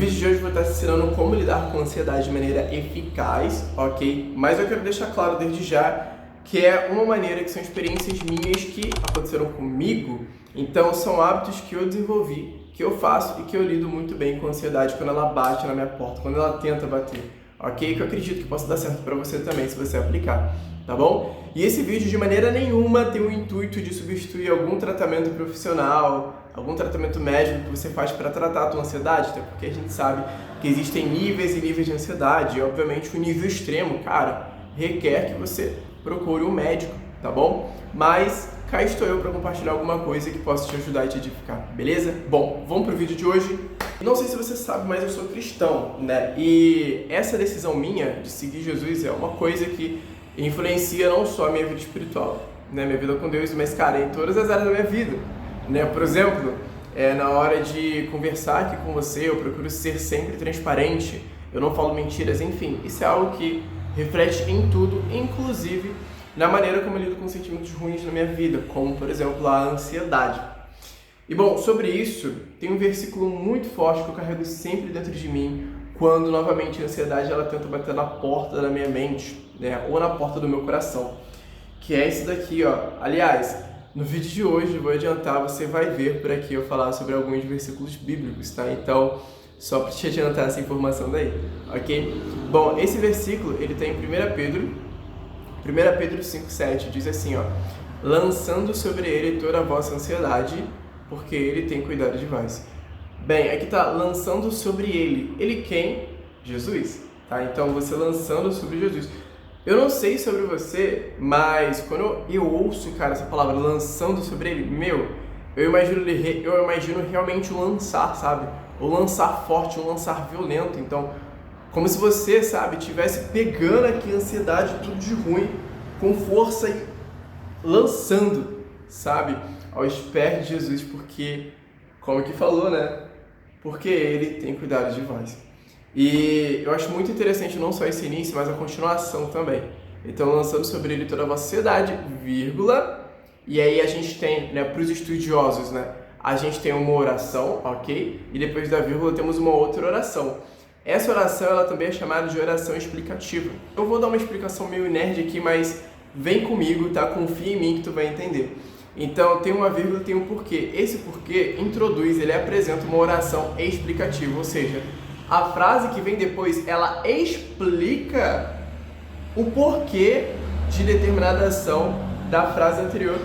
vídeo de hoje eu vou estar te ensinando como lidar com ansiedade de maneira eficaz, ok? Mas eu quero deixar claro desde já que é uma maneira que são experiências minhas que aconteceram comigo, então são hábitos que eu desenvolvi, que eu faço e que eu lido muito bem com a ansiedade quando ela bate na minha porta, quando ela tenta bater, ok? Que eu acredito que possa dar certo para você também se você aplicar, tá bom? E esse vídeo de maneira nenhuma tem o intuito de substituir algum tratamento profissional, algum tratamento médico que você faz para tratar a tua ansiedade, até porque a gente sabe que existem níveis e níveis de ansiedade, e obviamente o nível extremo, cara, requer que você procure um médico, tá bom? Mas cá estou eu para compartilhar alguma coisa que possa te ajudar e te edificar, beleza? Bom, vamos pro vídeo de hoje. Não sei se você sabe, mas eu sou cristão, né? E essa decisão minha de seguir Jesus é uma coisa que influencia não só a minha vida espiritual, né? Minha vida com Deus, mas, cara, em todas as áreas da minha vida, né? Por exemplo, na hora de conversar aqui com você, eu procuro ser sempre transparente, eu não falo mentiras, enfim, isso é algo que reflete em tudo, inclusive na maneira como eu lido com sentimentos ruins na minha vida, como, por exemplo, a ansiedade. E, bom, sobre isso, tem um versículo muito forte que eu carrego sempre dentro de mim, quando, novamente, a ansiedade ela tenta bater na porta da minha mente, né, ou na porta do meu coração, que é esse daqui, ó. Aliás, no vídeo de hoje, vou adiantar, você vai ver por aqui eu falar sobre alguns versículos bíblicos, tá? Então, só para te adiantar essa informação daí, ok? Bom, esse versículo, ele tem em 1 Pedro 5,7, diz assim, ó: lançando sobre ele toda a vossa ansiedade, porque ele tem cuidado de vós. Bem, aqui tá lançando sobre ele. Ele quem? Jesus, tá? Então, você lançando sobre Jesus. Eu não sei sobre você, mas quando eu ouço, cara, essa palavra lançando sobre ele, eu imagino realmente o lançar, sabe? O lançar forte, o lançar violento. Então, como se você, sabe, estivesse pegando aqui a ansiedade, tudo de ruim, com força e lançando, sabe, aos pés de Jesus, porque, como que falou, né? Porque ele tem cuidado de vós. E eu acho muito interessante não só esse início, mas a continuação também. Então, lançando sobre ele toda a vossa ansiedade, vírgula, e aí a gente tem, né, para os estudiosos, né, a gente tem uma oração, ok? E depois da vírgula temos uma outra oração. Essa oração, ela também é chamada de oração explicativa. Eu vou dar uma explicação meio nerd aqui, mas vem comigo, tá? Confia em mim que tu vai entender. Então, tem uma vírgula e tem um porquê. Esse porquê introduz, ele apresenta uma oração explicativa, ou seja, a frase que vem depois, ela explica o porquê de determinada ação da frase anterior.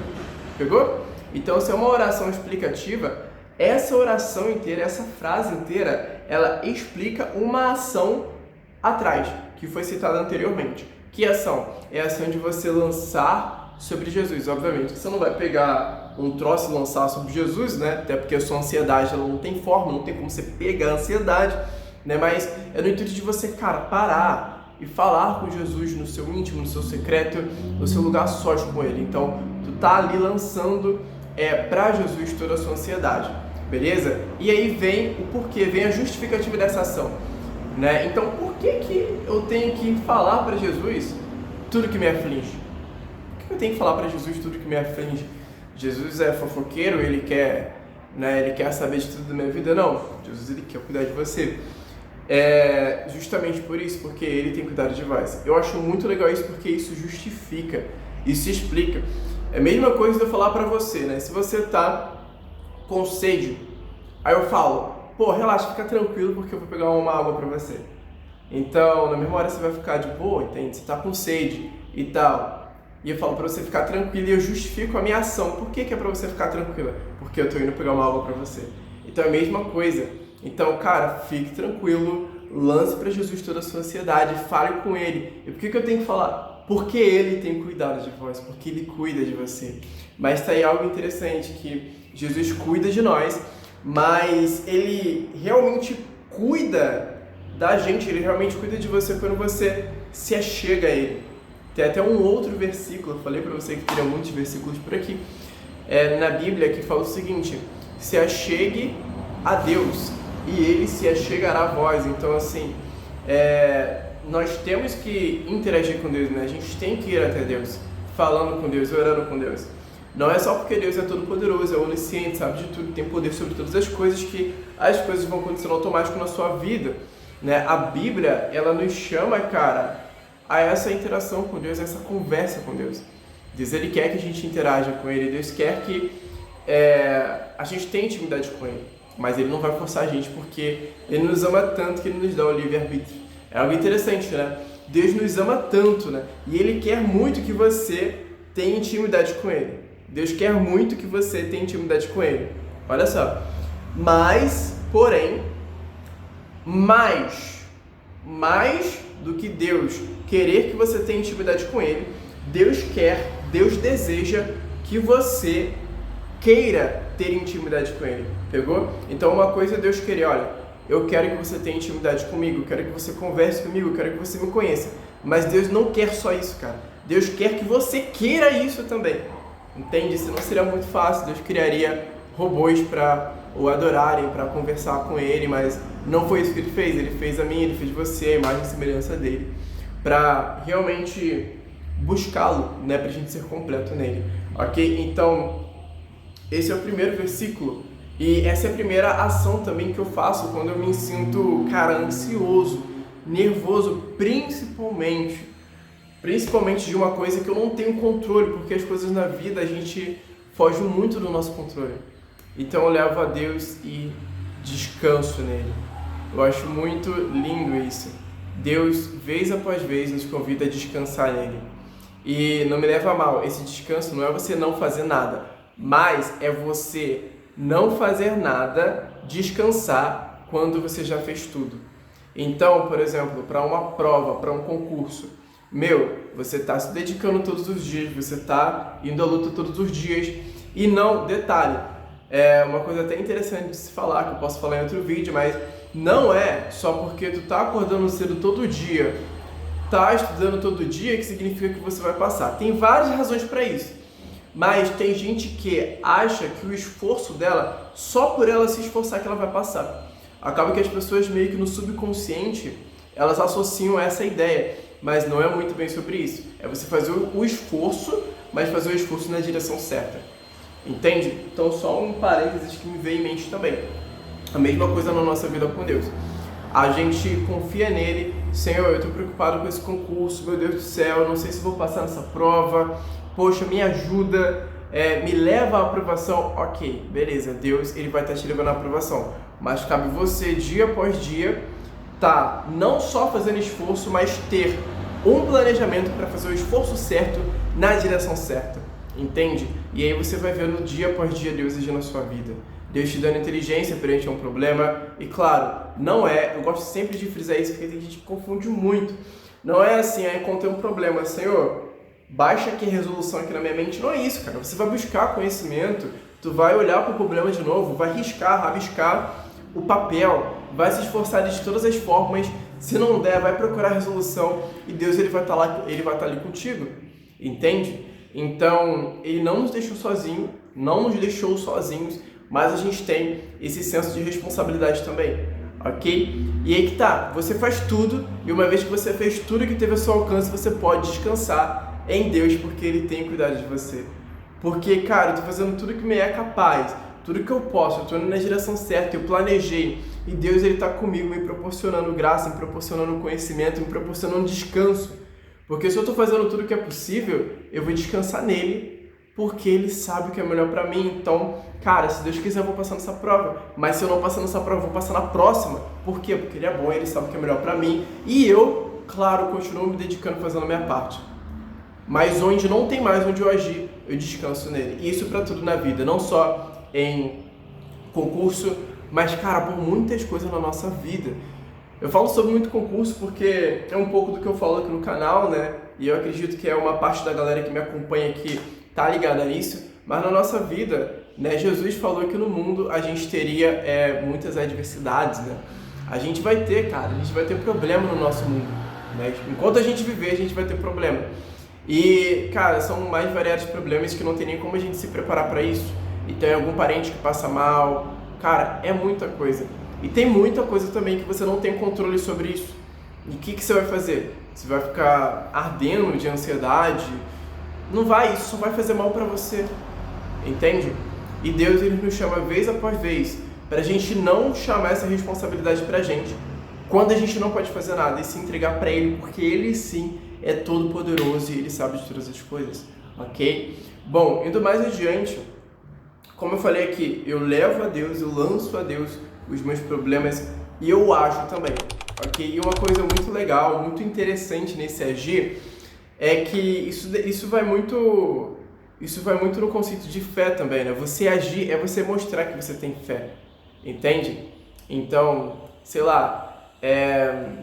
Pegou? Então, se é uma oração explicativa, essa oração inteira, essa frase inteira, ela explica uma ação atrás, que foi citada anteriormente. Que ação? É a ação de você lançar sobre Jesus. Obviamente, você não vai pegar um troço e lançar sobre Jesus, né? Até porque a sua ansiedade ela não tem forma, não tem como você pegar a ansiedade, né? Mas é no intuito de você, cara, parar e falar com Jesus no seu íntimo, no seu secreto, no seu lugar sós com Ele. Então, tu tá ali lançando para Jesus toda a sua ansiedade, beleza? E aí vem o porquê, vem a justificativa dessa ação, né? Então, por que eu tenho que falar para Jesus tudo que me aflige? Por que eu tenho que falar para Jesus tudo que me aflige? Jesus é fofoqueiro, ele quer, né, ele quer saber de tudo da minha vida? Não, Jesus ele quer cuidar de você. É justamente por isso, porque ele tem cuidado de vós. Eu acho muito legal isso, porque isso justifica, isso explica. É a mesma coisa de eu falar pra você, né? Se você tá com sede, aí eu falo, pô, relaxa, fica tranquilo, porque eu vou pegar uma água pra você. Então, na mesma hora você vai ficar de boa, entende? Você tá com sede e tal. E eu falo pra você ficar tranquilo e eu justifico a minha ação. Por que é pra você ficar tranquila? Porque eu tô indo pegar uma água pra você. Então é a mesma coisa. Então, cara, fique tranquilo, lance para Jesus toda a sua ansiedade, fale com Ele. E por que eu tenho que falar? Porque Ele tem cuidado de vós, porque Ele cuida de você. Mas tá aí algo interessante, que Jesus cuida de nós, mas Ele realmente cuida da gente, Ele realmente cuida de você quando você se achega a Ele. Tem até um outro versículo, eu falei para você que teria muitos versículos por aqui, na Bíblia, que fala o seguinte: se achegue a Deus e Ele se achegará a vós. Então, assim, nós temos que interagir com Deus, né? A gente tem que ir até Deus, falando com Deus, orando com Deus. Não é só porque Deus é todo poderoso, é onisciente, sabe de tudo, tem poder sobre todas as coisas, que as coisas vão acontecendo automático na sua vida, né? A Bíblia, ela nos chama, cara, a essa interação com Deus, a essa conversa com Deus. Deus, ele quer que a gente interaja com ele, Deus quer que a gente tenha intimidade com ele, mas ele não vai forçar a gente, porque ele nos ama tanto que ele nos dá o livre-arbítrio. É algo interessante, né? Deus nos ama tanto, né? E ele quer muito que você tenha intimidade com ele. Deus quer muito que você tenha intimidade com ele. Olha só. Mas, porém, mais do que Deus querer que você tenha intimidade com ele, Deus deseja que você queira ter intimidade com ele. Pegou? Então uma coisa é Deus querer, olha, eu quero que você tenha intimidade comigo, eu quero que você converse comigo, eu quero que você me conheça. Mas Deus não quer só isso, cara. Deus quer que você queira isso também. Entende? Senão seria muito fácil. Deus criaria robôs para o adorarem, para conversar com ele, mas não foi isso que ele fez. Ele fez a mim, ele fez você, a imagem e semelhança dele, para realmente buscá-lo, né, para a gente ser completo nele. Ok? Então, esse é o primeiro versículo. E essa é a primeira ação também que eu faço quando eu me sinto, cara, ansioso, nervoso, principalmente de uma coisa que eu não tenho controle, porque as coisas na vida a gente foge muito do nosso controle. Então eu levo a Deus e descanso nele. Eu acho muito lindo isso. Deus, vez após vez, nos convida a descansar nele. E não me leva a mal, esse descanso não é você não fazer nada, mas é você não fazer nada, descansar quando você já fez tudo. Então, por exemplo, para uma prova, para um concurso, você está se dedicando todos os dias, você está indo à luta todos os dias. E não, detalhe, é uma coisa até interessante de se falar, que eu posso falar em outro vídeo, mas não é só porque tu tá acordando cedo todo dia, tá estudando todo dia, que significa que você vai passar. Tem várias razões para isso. Mas tem gente que acha que o esforço dela, só por ela se esforçar que ela vai passar. Acaba que as pessoas meio que no subconsciente, elas associam essa ideia, mas não é muito bem sobre isso. É você fazer o esforço, mas fazer o esforço na direção certa. Entende? Então só um parênteses que me veio em mente também. A mesma coisa na nossa vida com Deus. A gente confia nele, Senhor, eu estou preocupado com esse concurso, meu Deus do céu, eu não sei se vou passar nessa prova, poxa, me ajuda, me leva à aprovação. Ok, beleza, Deus, ele vai estar te levando à aprovação, mas cabe você, dia após dia, tá não só fazendo esforço, mas ter um planejamento para fazer o esforço certo na direção certa, entende? E aí você vai vendo dia após dia Deus agindo na sua vida, Deus te dando inteligência perante um problema. E claro, não é, eu gosto sempre de frisar isso porque tem gente que confunde muito, não é assim, aí encontrei um problema, Senhor, baixa aqui a resolução aqui na minha mente. Não é isso, cara, você vai buscar conhecimento, tu vai olhar para o problema de novo, vai rabiscar o papel, vai se esforçar de todas as formas, se não der, vai procurar a resolução e Deus ele vai estar ali contigo, entende? Então, ele não nos deixou sozinhos, mas a gente tem esse senso de responsabilidade também, ok? E aí que tá, você faz tudo, e uma vez que você fez tudo que teve ao seu alcance, você pode descansar em Deus, porque ele tem cuidado de você. Porque, cara, eu tô fazendo tudo que me é capaz, tudo que eu posso, eu tô indo na direção certa, eu planejei, e Deus ele tá comigo, me proporcionando graça, me proporcionando conhecimento, me proporcionando descanso. Porque se eu tô fazendo tudo que é possível, eu vou descansar nele, porque ele sabe o que é melhor pra mim. Então, cara, se Deus quiser eu vou passar nessa prova, mas se eu não passar nessa prova, eu vou passar na próxima. Por quê? Porque ele é bom, ele sabe o que é melhor pra mim, e eu, claro, continuo me dedicando, fazendo a minha parte. Mas onde não tem mais onde eu agir, eu descanso nele. E isso pra tudo na vida, não só em concurso, mas, cara, por muitas coisas na nossa vida. Eu falo sobre muito concurso porque é um pouco do que eu falo aqui no canal, né? E eu acredito que é uma parte da galera que me acompanha aqui tá ligada nisso. Mas na nossa vida, né, Jesus falou que no mundo a gente teria muitas adversidades, né? A gente vai ter, cara, a gente vai ter problema no nosso mundo, né? Enquanto a gente viver, a gente vai ter problema. E, cara, são mais variados problemas que não tem nem como a gente se preparar para isso. E tem algum parente que passa mal, cara, é muita coisa. E tem muita coisa também que você não tem controle sobre isso. E o que você vai fazer? Você vai ficar ardendo de ansiedade? Não vai, isso só vai fazer mal para você. entende? E Deus, ele nos chama vez após vez, para a gente não chamar essa responsabilidade pra gente, quando a gente não pode fazer nada, e se entregar para Ele, porque Ele sim é todo poderoso e Ele sabe de todas as coisas, ok? Bom, indo mais adiante, como eu falei aqui, eu levo a Deus, eu lanço a Deus os meus problemas e eu ajo também, ok? E uma coisa muito legal, muito interessante nesse agir, é que isso vai muito no conceito de fé também, né? Você agir é você mostrar que você tem fé, entende? Então, sei lá,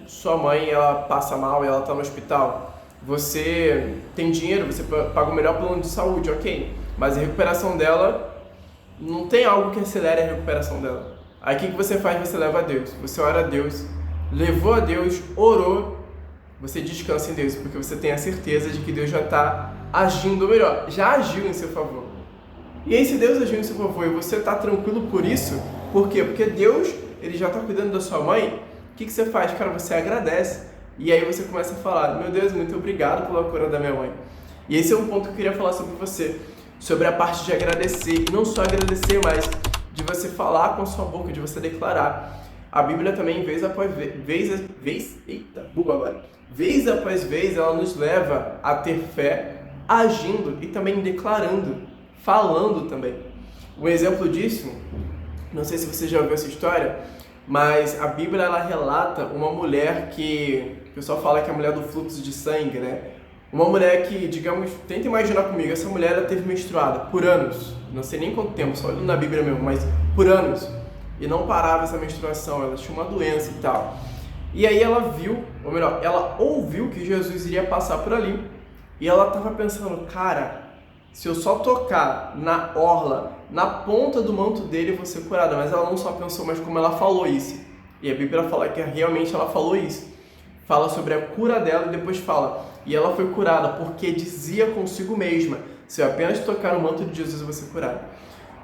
sua mãe, ela passa mal e ela tá no hospital. Você tem dinheiro, você paga o melhor plano de saúde, ok. Mas a recuperação dela, não tem algo que acelere a recuperação dela. Aí o que você faz? Você leva a Deus. Você ora a Deus, levou a Deus, orou, você descansa em Deus, porque você tem a certeza de que Deus já está agindo, ou melhor, já agiu em seu favor. E aí, se Deus agiu em seu favor e você está tranquilo por isso, por quê? Porque Deus, ele já está cuidando da sua mãe. O que você faz? Cara, você agradece. E aí você começa a falar, meu Deus, muito obrigado pela cura da minha mãe. E esse é um ponto que eu queria falar sobre você, sobre a parte de agradecer. E não só agradecer, mas de você falar com a sua boca, de você declarar. A Bíblia também, vez após vez, ela nos leva a ter fé, agindo e também declarando, falando também. Um exemplo disso, não sei se você já ouviu essa história, mas a Bíblia, ela relata uma mulher que o pessoal fala que é a mulher do fluxo de sangue, né? Uma mulher que, digamos, tenta imaginar comigo, essa mulher, ela teve menstruada por anos, não sei nem quanto tempo, só olhando na Bíblia mesmo, mas por anos, e não parava essa menstruação, ela tinha uma doença e tal. E aí ela viu, ou melhor, ela ouviu que Jesus iria passar por ali, e ela estava pensando, cara, se eu só tocar na orla, na ponta do manto dele, eu vou ser curada. Mas ela não só pensou, mas como ela falou isso. E a Bíblia fala que realmente ela falou isso. Fala sobre a cura dela e depois fala, e ela foi curada porque dizia consigo mesma, se eu apenas tocar no manto de Jesus, eu vou ser curada.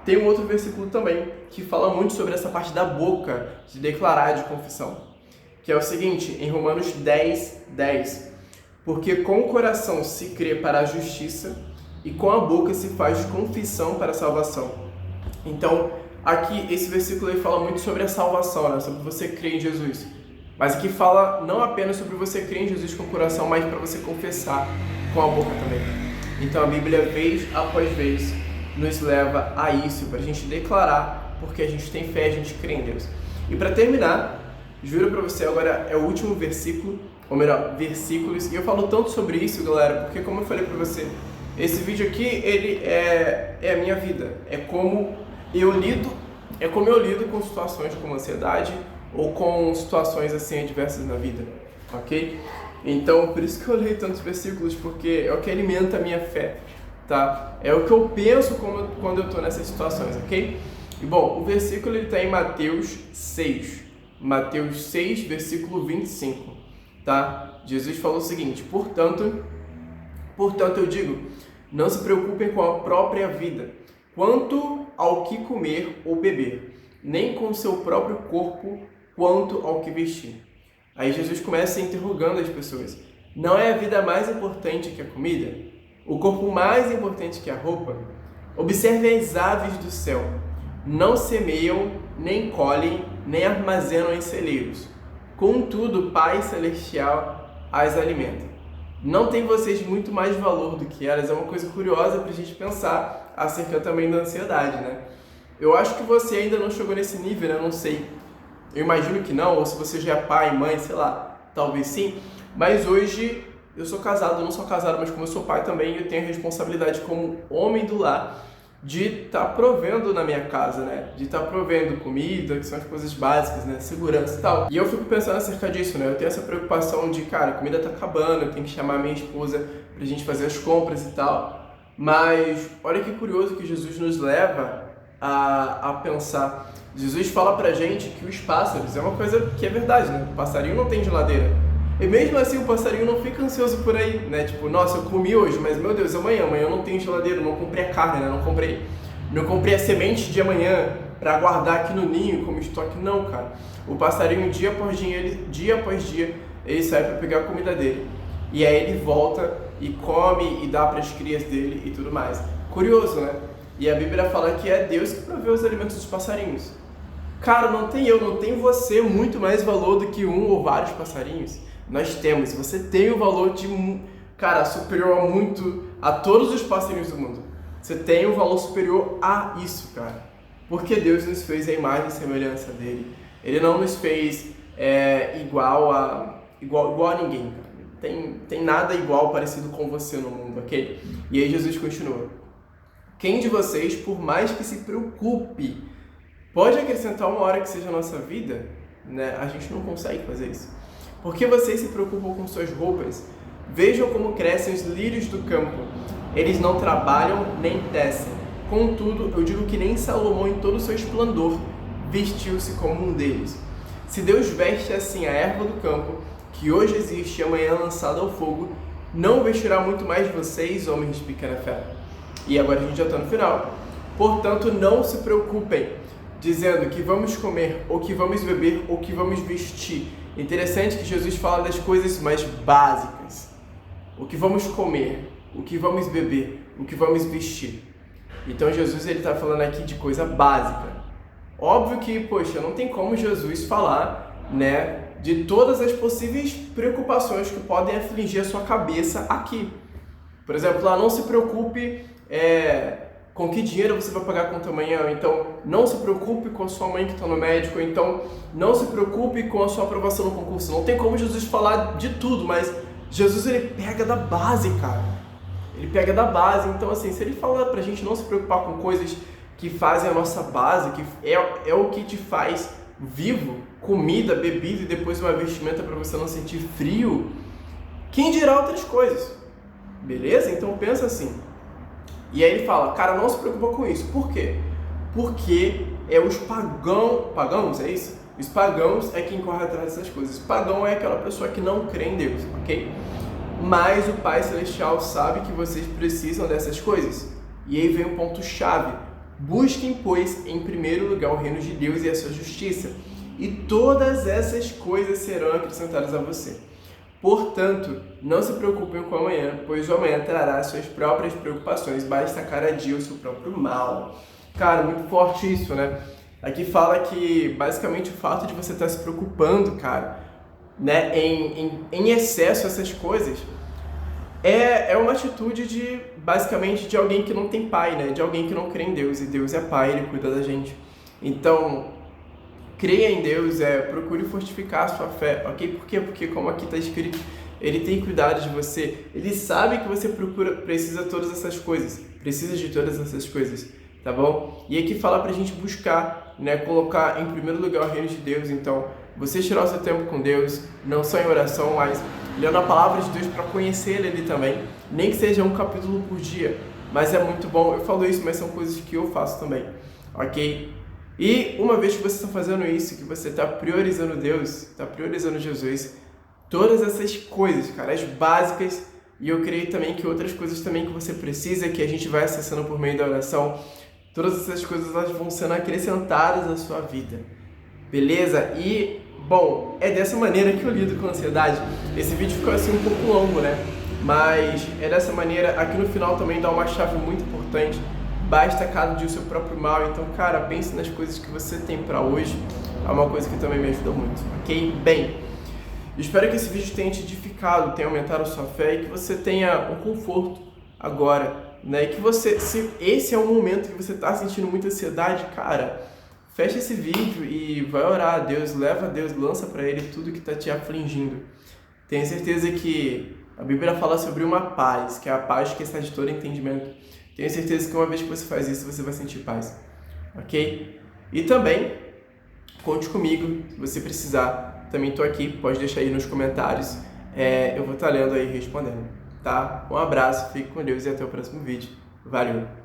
Tem um outro versículo também, que fala muito sobre essa parte da boca, de declarar, de confissão. Que é o seguinte, em Romanos 10:10. Porque com o coração se crê para a justiça, e com a boca se faz confissão para a salvação. Então, aqui, esse versículo aí fala muito sobre a salvação, né? Sobre você crer em Jesus. Mas aqui fala não apenas sobre você crer em Jesus com o coração, mas para você confessar com a boca também. Então, a Bíblia, vez após vez, nos leva a isso, para a gente declarar, porque a gente tem fé, a gente crê em Deus. E para terminar, juro para você, agora é o último versículo, ou melhor, versículos, e eu falo tanto sobre isso, galera, porque como eu falei para você, esse vídeo aqui, ele é a minha vida, é como eu lido com situações como ansiedade ou com situações assim adversas na vida, ok? Então, por isso que eu leio tantos versículos, porque é o que alimenta a minha fé, tá? É o que eu penso quando eu estou nessas situações, ok? E bom, o versículo ele está em Mateus 6, versículo 25, tá? Jesus falou o seguinte, portanto eu digo, não se preocupem com a própria vida, quanto ao que comer ou beber, nem com o seu próprio corpo, quanto ao que vestir. Aí Jesus começa interrogando as pessoas. Não é a vida mais importante que a comida? O corpo mais importante que a roupa? Observe as aves do céu. Não semeiam, nem colhem, nem armazenam em celeiros. Contudo, o Pai Celestial as alimenta. Não tem vocês muito mais valor do que elas? É uma coisa curiosa para a gente pensar acerca também da ansiedade, né? Eu acho que você ainda não chegou nesse nível, né? Eu não sei. Eu imagino que não, ou se você já é pai, mãe, sei lá, talvez sim. Mas hoje eu sou casado, eu não sou casado, mas como eu sou pai também, eu tenho a responsabilidade como homem do lar de estar provendo na minha casa, né? De estar provendo comida, que são as coisas básicas, né? Segurança e tal. E eu fico pensando acerca disso, né? Eu tenho essa preocupação de, cara, a comida tá acabando, eu tenho que chamar minha esposa pra gente fazer as compras e tal. Mas olha que curioso que Jesus nos leva a pensar. Jesus fala pra gente que os pássaros, é uma coisa que é verdade, né? O passarinho não tem geladeira. E mesmo assim o passarinho não fica ansioso por aí, né? Tipo, nossa, eu comi hoje, mas meu Deus, amanhã eu não tenho geladeira, não comprei a carne, né? Não comprei a semente de amanhã para guardar aqui no ninho como estoque, não, cara. O passarinho, dia após dia, ele sai para pegar a comida dele. E aí ele volta e come e dá para as crias dele e tudo mais. Curioso, né? E a Bíblia fala que é Deus que provê os alimentos dos passarinhos. Cara, não tem eu, não tem você muito mais valor do que um ou vários passarinhos. Nós temos. Você tem o valor de, cara, superior a todos os passarinhos do mundo. Você tem um valor superior a isso, cara. Porque Deus nos fez a imagem e semelhança dele. Ele não nos fez igual a ninguém, cara. Tem nada igual, parecido com você no mundo, ok? E aí Jesus continua. Quem de vocês, por mais que se preocupe, pode acrescentar uma hora que seja a nossa vida? Né? A gente não consegue fazer isso. Por que vocês se preocupam com suas roupas? Vejam como crescem os lírios do campo. Eles não trabalham nem tecem. Contudo, eu digo que nem Salomão em todo o seu esplendor vestiu-se como um deles. Se Deus veste assim a erva do campo, que hoje existe e amanhã é lançada ao fogo, não vestirá muito mais vocês, homens de pequena fé. E agora a gente já está no final. Portanto, não se preocupem, dizendo que vamos comer, ou que vamos beber, ou que vamos vestir. Interessante que Jesus fala das coisas mais básicas. O que vamos comer, o que vamos beber, o que vamos vestir. Então Jesus está falando aqui de coisa básica. Óbvio que, poxa, não tem como Jesus falar, né, de todas as possíveis preocupações que podem afligir a sua cabeça aqui. Por exemplo, não se preocupe com que dinheiro você vai pagar a conta amanhã, então não se preocupe com a sua mãe que está no médico, então não se preocupe com a sua aprovação no concurso. Não tem como Jesus falar de tudo, mas Jesus ele pega da base, cara. Ele pega da base, então assim, se ele falar pra gente não se preocupar com coisas que fazem a nossa base, que é o que te faz vivo, comida, bebida e depois uma vestimenta para você não sentir frio, quem dirá outras coisas? Beleza? Então pensa assim. E aí ele fala, cara, não se preocupa com isso. Por quê? Porque os pagãos, é isso? Os pagãos é quem corre atrás dessas coisas. Pagão é aquela pessoa que não crê em Deus, ok? Mas o Pai Celestial sabe que vocês precisam dessas coisas. E aí vem o ponto-chave. Busquem, pois, em primeiro lugar o reino de Deus e a sua justiça. E todas essas coisas serão acrescentadas a você. Portanto, não se preocupem com o amanhã, pois o amanhã trará suas próprias preocupações, basta cada dia o seu próprio mal. Cara, muito forte isso, né? Aqui fala que, basicamente, o fato de você estar se preocupando, cara, né, em excesso essas coisas, é uma atitude basicamente, de alguém que não tem pai, né? De alguém que não crê em Deus, e Deus é pai, Ele cuida da gente. Então, creia em Deus, procure fortificar a sua fé, ok? Por quê? Porque, como aqui está escrito, Ele tem cuidado de você. Ele sabe que você precisa de todas essas coisas, tá bom? E aqui fala pra gente buscar, né? Colocar em primeiro lugar o reino de Deus. Então, você tirar o seu tempo com Deus, não só em oração, mas lendo a palavra de Deus para conhecer Ele também, nem que seja um capítulo por dia, mas é muito bom. Eu falo isso, mas são coisas que eu faço também, ok? E uma vez que você está fazendo isso, que você está priorizando Deus, está priorizando Jesus, todas essas coisas, cara, as básicas, e eu creio também que outras coisas também que você precisa, que a gente vai acessando por meio da oração, todas essas coisas elas vão sendo acrescentadas à sua vida, beleza? E, bom, é dessa maneira que eu lido com a ansiedade. Esse vídeo ficou assim um pouco longo, né? Mas é dessa maneira. Aqui no final também dá uma chave muito importante. Basta cada dia o seu próprio mal. Então, cara, pense nas coisas que você tem pra hoje. É uma coisa que também me ajuda muito, ok? Bem, espero que esse vídeo tenha te edificado, tenha aumentado a sua fé e que você tenha um conforto agora, né? E que você, se esse é o momento que você tá sentindo muita ansiedade, cara, fecha esse vídeo e vai orar a Deus, leva a Deus, lança pra Ele tudo que tá te afligindo. Tenho certeza que a Bíblia fala sobre uma paz, que é a paz que excede todo entendimento. Tenho certeza que uma vez que você faz isso, você vai sentir paz, ok? E também, conte comigo, se você precisar, também tô aqui, pode deixar aí nos comentários, eu vou estar lendo aí e respondendo, tá? Um abraço, fique com Deus e até o próximo vídeo. Valeu!